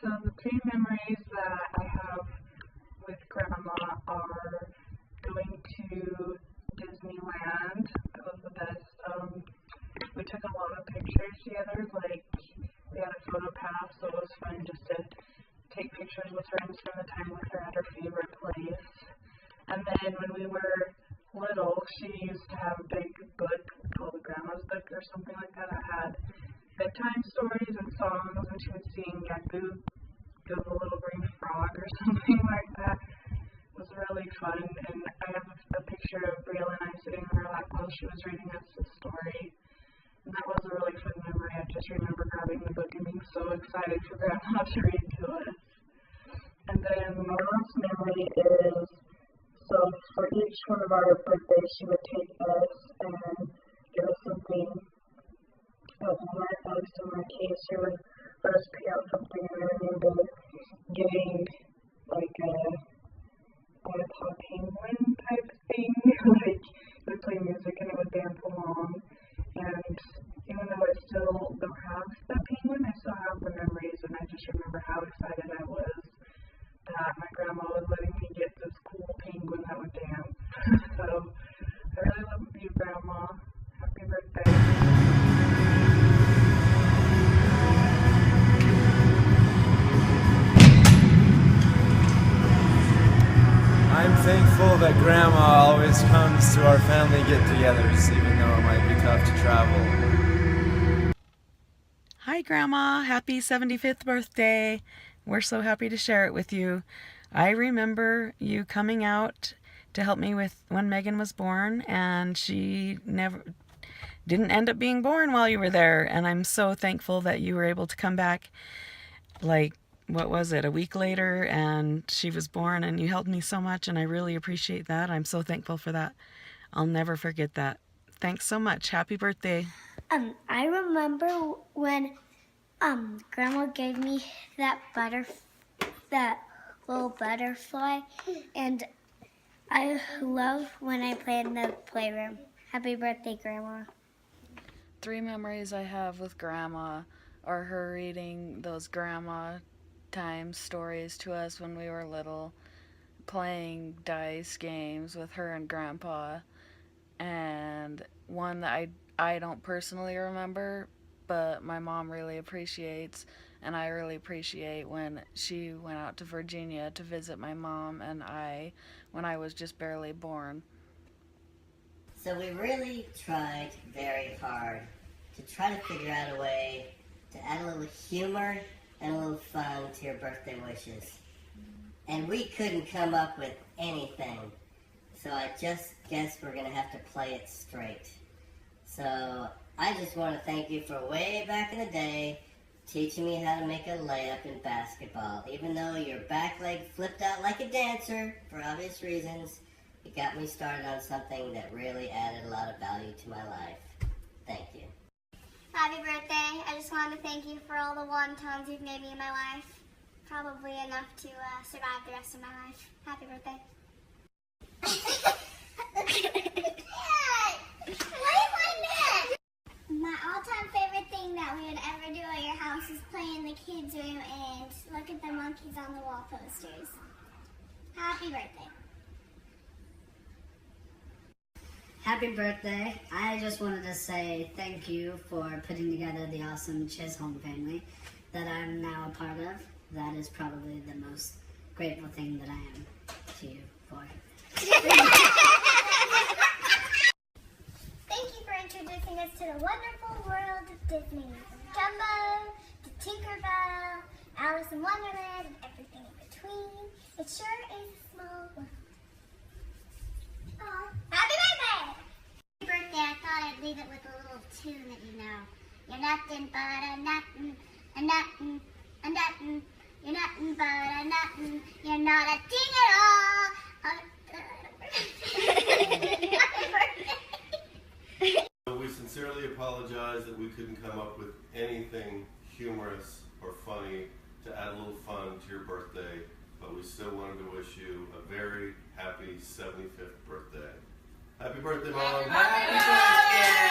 So the three memories that I have with Grandma are going to Disneyland. It was the best. We took a lot of pictures together. Like, we had a photo pass, so it was fun just to take pictures with her and spend the time with her at her favorite place. And then when we were little, she used to have a big book called Grandma's Book or something like that. It had bedtime stories and songs, and she would sing Goo the Little Green Frog or something like that. It was really fun, and I have a picture of Brielle and I sitting on her lap while she was reading us the story. And that was a really fun memory. I just remember grabbing the book and being so excited for Grandma to read to us. And then my last memory is, so for each one of our birthdays, she would take us and give us something. At least in my case, she would let us pick out something, and I remember getting like a iPod penguin type thing. Like, it would play music and it would dance along. And even though I still don't have that penguin, I still have the memories, and I just remember how excited I was that my grandma was letting me get this cool penguin that would dance. So I really love you, Grandma. Happy birthday. I'm thankful that Grandma always comes to our family get-togethers, even though it might be tough to travel. Hi, Grandma. Happy 75th birthday. We're so happy to share it with you. I remember you coming out to help me with when Megan was born, and she didn't end up being born while you were there. And I'm so thankful that you were able to come back, like, what was it, a week later, and she was born, and you helped me so much, and I really appreciate that. I'm so thankful for that. I'll never forget that. Thanks so much. Happy birthday. I remember when Grandma gave me that little butterfly, and I love when I play in the playroom. Happy birthday, Grandma. Three memories I have with Grandma are her reading those grandma time stories to us when we were little, playing dice games with her and Grandpa, and one that I don't personally remember, but my mom really appreciates, and I really appreciate when she went out to Virginia to visit my mom and I when I was just barely born. So we really tried very hard to try to figure out a way to add a little humor and a little fun to your birthday wishes. And we couldn't come up with anything. So I just guess we're going to have to play it straight. So I just want to thank you for way back in the day teaching me how to make a layup in basketball. Even though your back leg flipped out like a dancer, for obvious reasons, it got me started on something that really added a lot of value to my life. Thank you. Happy birthday. I just want to thank you for all the wontons you've made me in my life. Probably enough to survive the rest of my life. Happy birthday. My all-time favorite thing that we would ever do at your house is play in the kids' room and look at the monkeys on the wall posters. Happy birthday. Happy birthday. I just wanted to say thank you for putting together the awesome Chisholm family that I'm now a part of. That is probably the most grateful thing that I am to you for. Thank you for introducing us to the wonderful world of Disney. Dumbo, to Tinkerbell, Alice in Wonderland, and everything in between. It sure is a small world. Aww. Happy birthday! Happy birthday, I thought I'd leave it with a little tune that you know. You're nothing but a nothing, a nothing, a nothing. You're nothing but a nothing. You're not a thing at all. We sincerely apologize that we couldn't come up with anything humorous or funny to add a little fun to your birthday, but we still wanted to wish you a very happy 75th birthday. Happy birthday, Mom! Happy birthday!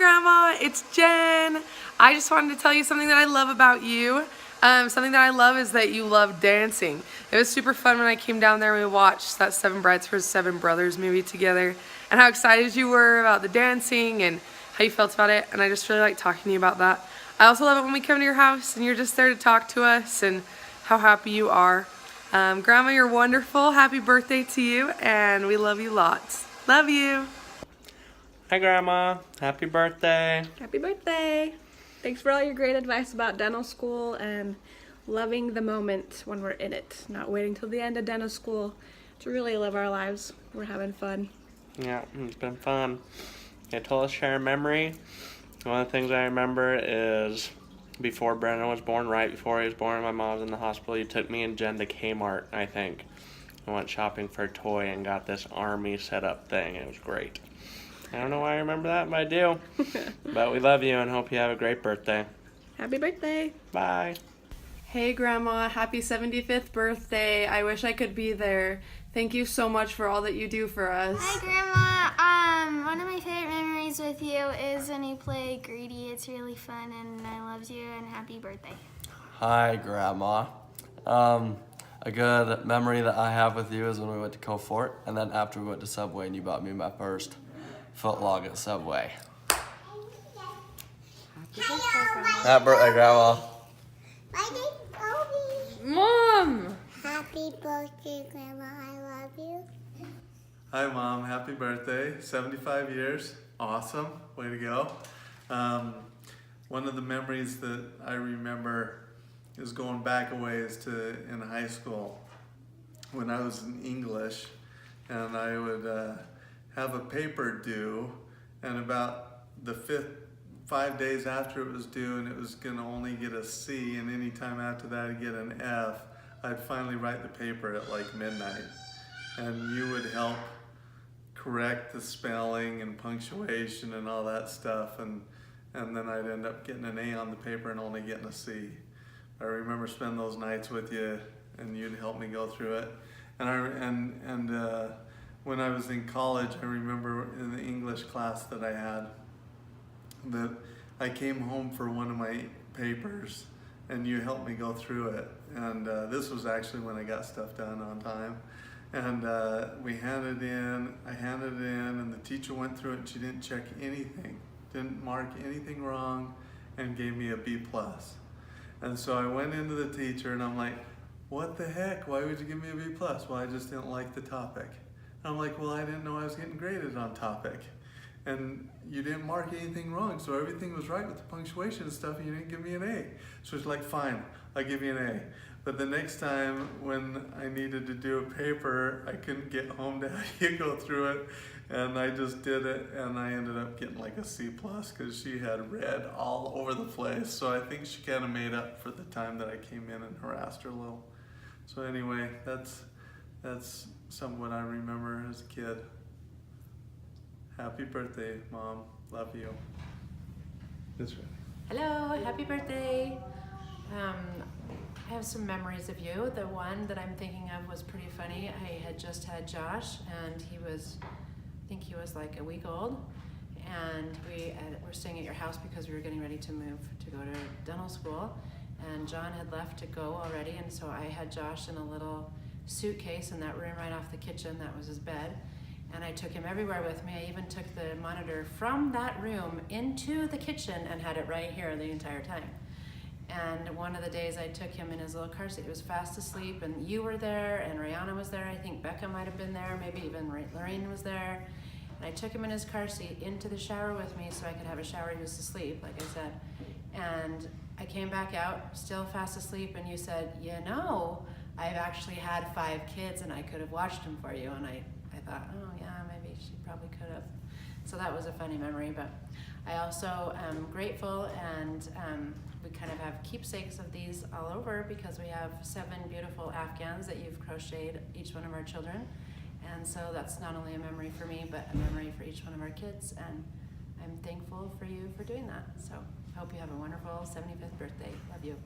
Grandma, it's Jen. I just wanted to tell you something that I love about you. Something that I love is that you love dancing. It was super fun when I came down there and we watched that Seven Brides for Seven Brothers movie together, and how excited you were about the dancing and how you felt about it, and I just really like talking to you about that. I also love it when we come to your house and you're just there to talk to us and how happy you are. Grandma, you're wonderful. Happy birthday to you, and we love you lots. Love you. Hi, Grandma. Happy birthday. Happy birthday. Thanks for all your great advice about dental school and loving the moment when we're in it. Not waiting till the end of dental school to really live our lives. We're having fun. Yeah, it's been fun. I told us share a memory. One of the things I remember is before Brennan was born, right before he was born, my mom was in the hospital. You took me and Jen to Kmart, I think. I went shopping for a toy and got this army setup thing. It was great. I don't know why I remember that, but I do. But we love you and hope you have a great birthday. Happy birthday. Bye. Hey Grandma, happy 75th birthday. I wish I could be there. Thank you so much for all that you do for us. Hi Grandma. One of my favorite memories with you is when you play Greedy. It's really fun and I love you and happy birthday. Hi Grandma. A good memory that I have with you is when we went to Cofort, and then after we went to Subway and you bought me my first footlong at Subway. Happy birthday, Grandma. My name's Obi. Mom! Happy birthday, Grandma. I love you. Hi, Mom. Happy birthday. 75 years. Awesome. Way to go. One of the memories that I remember is going back a ways to in high school when I was in English, and I would have a paper due, and about the 5 days after it was due and it was going to only get a C, and any time after that I'd get an F, I'd finally write the paper at like midnight, and you would help correct the spelling and punctuation and all that stuff, and then I'd end up getting an A on the paper and only getting a C. I remember spending those nights with you, and you'd help me go through it. And when I was in college, I remember in the English class that I had, that I came home for one of my papers, and you helped me go through it. And this was actually when I got stuff done on time. And we handed it in, I handed it in, and the teacher went through it, and she didn't check anything, didn't mark anything wrong, and gave me a B+. And so I went into the teacher and I'm like, what the heck? Why would you give me a B+? Well, I just didn't like the topic. And I'm like, well, I didn't know I was getting graded on topic. And you didn't mark anything wrong, so everything was right with the punctuation and stuff, and you didn't give me an A. So it's like, fine, I'll give you an A. But the next time when I needed to do a paper, I couldn't get home to have you go through it. And I just did it, and I ended up getting like a C+ because she had red all over the place. So I think she kind of made up for the time that I came in and harassed her a little. So anyway, that's some of what I remember as a kid. Happy birthday, Mom. Love you. That's right. Hello, happy birthday. I have some memories of you. The one that I'm thinking of was pretty funny. I had just had Josh, and I think he was like a week old, and we were staying at your house because we were getting ready to move to go to dental school, and John had left to go already, and so I had Josh in a little suitcase in that room right off the kitchen. That was his bed, and I took him everywhere with me. I even took the monitor from that room into the kitchen and had it right here the entire time. And one of the days I took him in his little car seat, he was fast asleep, and you were there, and Rihanna was there, I think Becca might have been there, maybe even Lorraine was there. And I took him in his car seat into the shower with me so I could have a shower. He was asleep, like I said. And I came back out, still fast asleep, and you said, you know, I've actually had 5 kids and I could have watched them for you. And I thought, oh yeah, maybe she probably could have. So that was a funny memory, but I also am grateful, and we kind of have keepsakes of these all over because we have 7 beautiful Afghans that you've crocheted, each one of our children. And so that's not only a memory for me, but a memory for each one of our kids. And I'm thankful for you for doing that. So I hope you have a wonderful 75th birthday. Love you.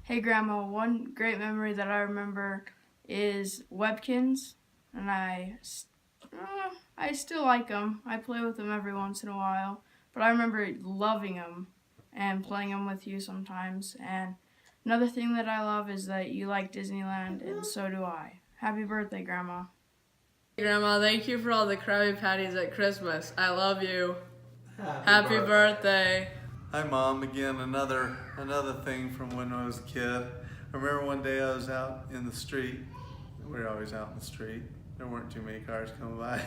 Hey Grandma, one great memory that I remember is Webkinz. And I I still like them. I play with them every once in a while. But I remember loving them and playing them with you sometimes. And another thing that I love is that you like Disneyland, and so do I. Happy birthday, Grandma. Grandma, thank you for all the Krabby Patties at Christmas. I love you. Happy birthday. Hi Mom, again another thing from when I was a kid. I remember one day I was out in the street. We were always out in the street. There weren't too many cars coming by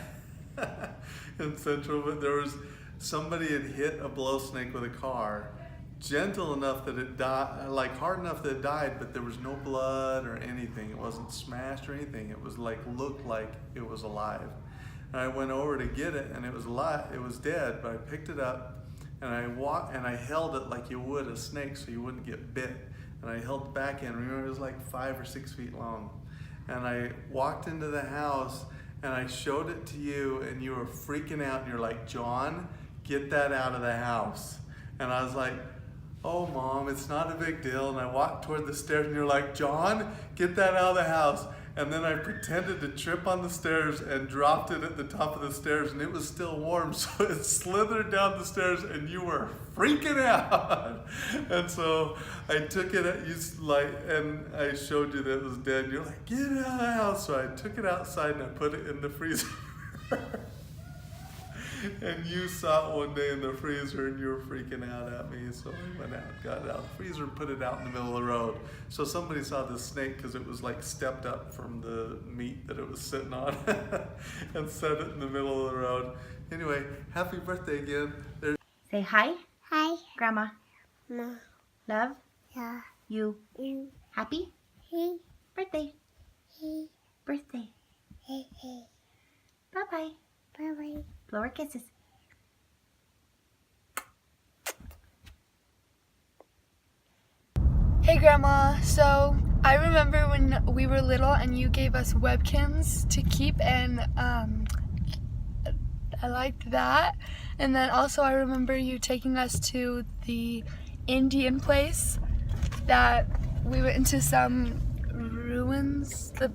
in Central, but there was somebody had hit a blow snake with a car, gentle enough that it died, like hard enough that it died, but there was no blood or anything. It wasn't smashed or anything. It was like, looked like it was alive. And I went over to get it, and it was alive. It was dead, but I picked it up and I held it like you would a snake so you wouldn't get bit. And I held the back end. Remember, it was like 5 or 6 feet long. And I walked into the house and I showed it to you, and you were freaking out, and you're like, John, get that out of the house. And I was like, oh Mom, it's not a big deal. And I walked toward the stairs, and you're like, John, get that out of the house. And then I pretended to trip on the stairs and dropped it at the top of the stairs, and it was still warm, so it slithered down the stairs, and you were freaking out. And so I took it and I showed you that it was dead. You're like, get it out of the house. So I took it outside and I put it in the freezer. And you saw it one day in the freezer, and you were freaking out at me. So I went out, got it out of the freezer, and put it out in the middle of the road. So somebody saw the snake, because it was like stepped up from the meat that it was sitting on, and set it in the middle of the road. Anyway, happy birthday again. Say hi. Hi. Grandma. Ma. Love. Yeah. You. You. Happy? Hey. Birthday. Hey. Birthday. Hey. Hey. Bye-bye. Bye-bye. Blow her kisses. Hey Grandma, so I remember when we were little and you gave us Webkinz to keep, and I liked that. And then also I remember you taking us to the Indian place that we went into some ruins, the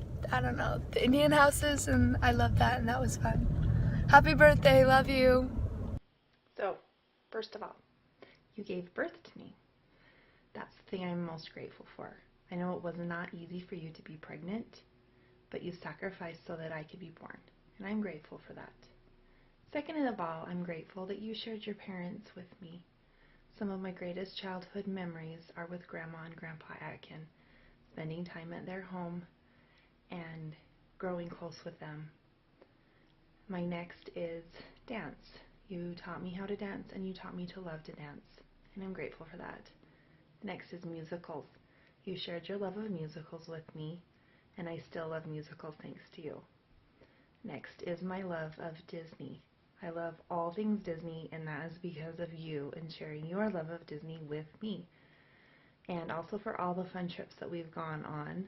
Indian houses, and I loved that, and that was fun. Happy birthday, love you. So, first of all, you gave birth to me. That's the thing I'm most grateful for. I know it was not easy for you to be pregnant, but you sacrificed so that I could be born, and I'm grateful for that. Second of all, I'm grateful that you shared your parents with me. Some of my greatest childhood memories are with Grandma and Grandpa Atkin, spending time at their home and growing close with them. My next is dance. You taught me how to dance, and you taught me to love to dance, and I'm grateful for that. Next is musicals. You shared your love of musicals with me, and I still love musicals thanks to you. Next is my love of Disney. I love all things Disney, and that is because of you and sharing your love of Disney with me. And also for all the fun trips that we've gone on.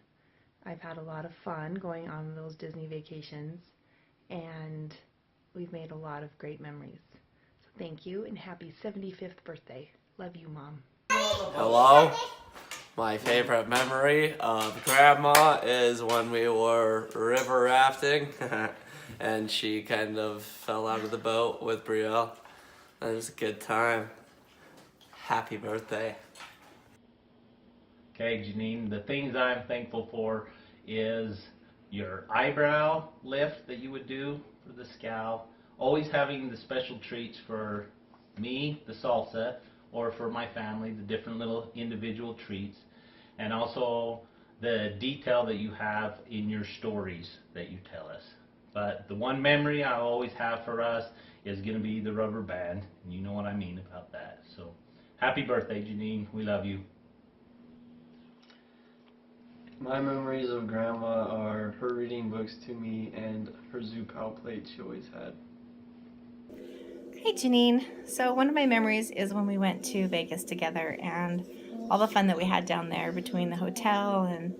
I've had a lot of fun going on those Disney vacations, and we've made a lot of great memories. So thank you, and happy 75th birthday. Love you, Mom. Hello. My favorite memory of Grandma is when we were river rafting and she kind of fell out of the boat with Brielle. It was a good time. Happy birthday. Okay, Janine, the things I'm thankful for is your eyebrow lift that you would do for the scowl, always having the special treats for me, the salsa, or for my family, the different little individual treats, and also the detail that you have in your stories that you tell us. But the one memory I always have for us is going to be the rubber band, and you know what I mean about that. So happy birthday, Janine. We love you. My memories of Grandma are her reading books to me and her zoo pal plate she always had. Hey Janine. So one of my memories is when we went to Vegas together and all the fun that we had down there between the hotel and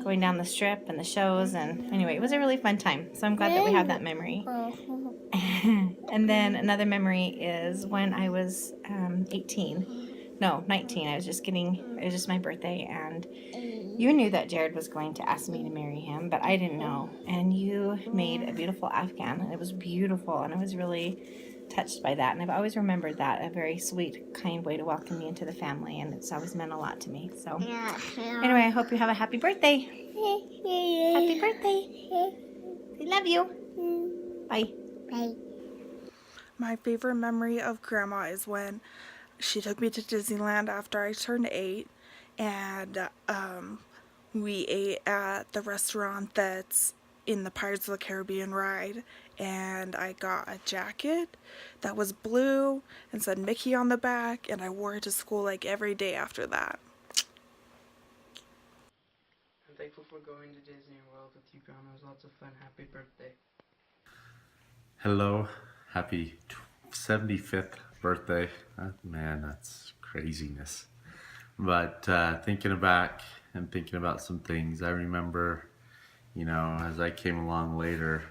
going down the strip and the shows, and anyway, it was a really fun time. So I'm glad that we have that memory. And then another memory is when I was 19. It was just my birthday, and You knew that Jared was going to ask me to marry him, but I didn't know. And you made a beautiful Afghan, and it was beautiful, and I was really touched by that. And I've always remembered that, a very sweet, kind way to welcome me into the family, and it's always meant a lot to me. So anyway, I hope you have a happy birthday. Happy birthday. I love you. Bye. Bye. My favorite memory of Grandma is when she took me to Disneyland after I turned 8, and we ate at the restaurant that's in the Pirates of the Caribbean ride, and I got a jacket that was blue and said Mickey on the back, and I wore it to school like every day after that. I'm thankful for going to Disney World with you, Grandma. It was lots of fun. Happy birthday. Hello, happy 75th birthday. Man, that's craziness. But thinking back and thinking about some things, I remember, you know, as I came along later,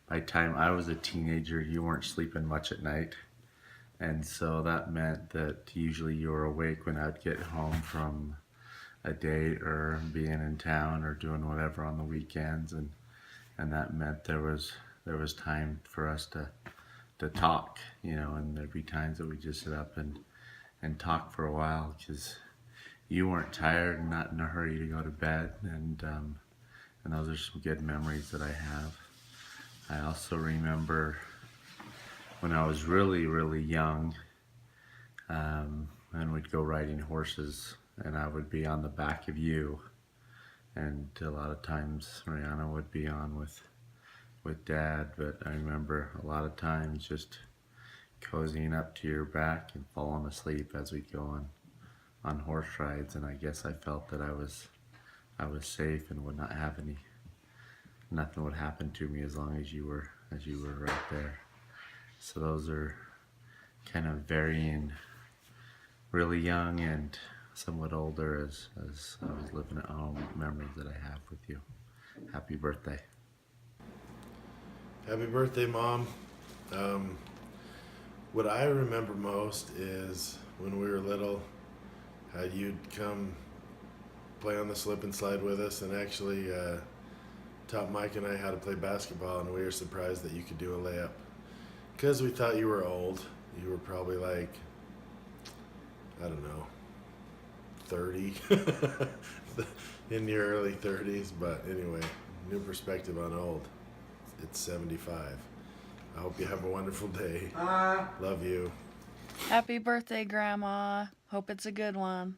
by the time I was a teenager, you weren't sleeping much at night. And so that meant that usually you were awake when I'd get home from a date or being in town or doing whatever on the weekends. And that meant there was time for us to talk, you know, and there'd be times that we just sit up and talk for a while because you weren't tired and not in a hurry to go to bed, and those are some good memories that I have. I also remember when I was really, really young, and we'd go riding horses, and I would be on the back of you, and a lot of times Rihanna would be on with Dad, but I remember a lot of times just cozying up to your back and falling asleep as we'd go on horse rides, and I guess I felt that I was safe and would not have nothing would happen to me as long as you were right there. So those are kind of varying, really young and somewhat older as I was living at home, memories that I have with you. Happy birthday. Happy birthday, Mom. What I remember most is when we were little, how you'd come play on the slip and slide with us, and actually taught Mike and I how to play basketball, and we were surprised that you could do a layup. Because we thought you were old. You were probably like, I don't know, 30, in your early 30s, but anyway, new perspective on old. It's 75. I hope you have a wonderful day. Love you. Happy birthday, Grandma. Hope it's a good one.